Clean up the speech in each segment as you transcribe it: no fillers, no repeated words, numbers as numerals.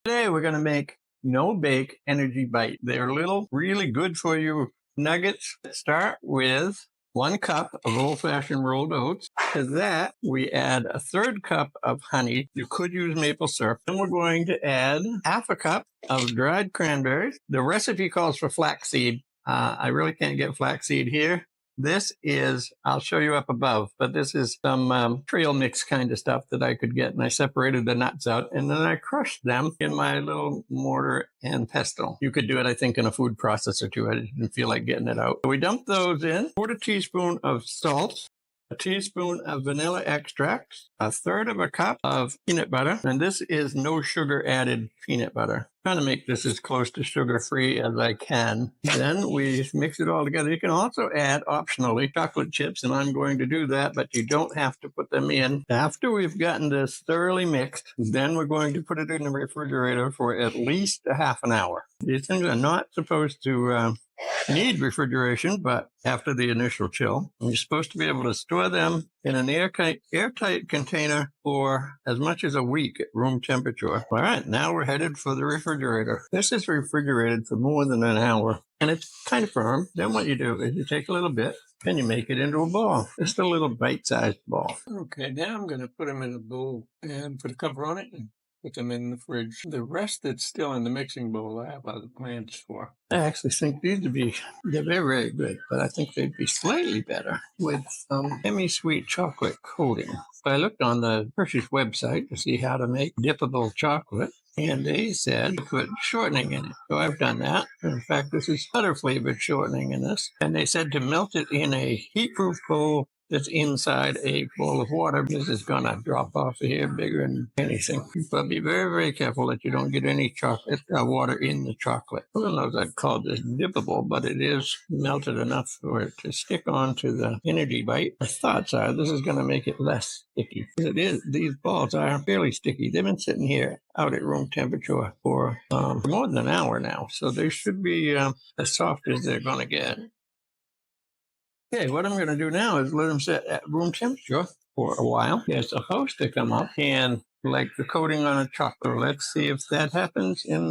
Today we're going to make no-bake energy bite. They're little, really good for you nuggets. Start with 1 cup of old-fashioned rolled oats. To that, we add a 1/3 cup of honey. You could use maple syrup. Then we're going to add 1/2 cup of dried cranberries. The recipe calls for flaxseed. I really can't get flaxseed here. This is, I'll show you up above, but this is some trail mix kind of stuff that I could get. And I separated the nuts out and then I crushed them in my little mortar and pestle. You could do it, I think, in a food processor too. I didn't feel like getting it out. So we dump those in. 1/4 teaspoon of salt, a teaspoon of vanilla extract, 1/3 cup of peanut butter, and this is no sugar added peanut butter. Trying to make this as close to sugar-free as I can. Then we mix it all together. You can also add, optionally, chocolate chips, and I'm going to do that, but you don't have to put them in. After we've gotten this thoroughly mixed, then we're going to put it in the refrigerator for at least a half an hour. These things are not supposed to need refrigeration, but after the initial chill, you're supposed to be able to store them in an airtight container for as much as a week at room temperature. All right, now we're headed for the refrigerator. This is refrigerated for more than an hour, and it's kind of firm. Then what you do is you take a little bit, and you make it into a ball. Just a little bite-sized ball. Okay, now I'm going to put them in a bowl and put a cover on it and put them in the fridge. The rest that's still in the mixing bowl, I have other plans for. I actually think these would be, they're very, very good, but I think they'd be slightly better with some semi-sweet chocolate coating. So I looked on the Hershey's website to see how to make dippable chocolate, and they said put shortening in it. So I've done that. In fact, this is butter-flavored shortening in this. And they said to melt it in a heat-proof bowl that's inside a bowl of water. This is going to drop off of here bigger than anything. But be very, very careful that you don't get any chocolate water in the chocolate. Who knows, I'd call this dippable, but it is melted enough for it to stick onto the energy bite. My thoughts are this is going to make it less sticky. It is. These balls are fairly sticky. They've been sitting here out at room temperature for more than an hour now. So they should be as soft as they're going to get. Okay, what I'm going to do now is let them sit at room temperature for a while. There's a host to come up and like the coating on a chocolate. Let's see if that happens in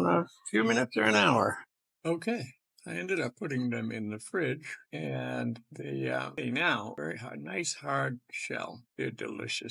a few minutes or an hour. Okay, I ended up putting them in the fridge, and they now very hard, nice hard shell. They're delicious.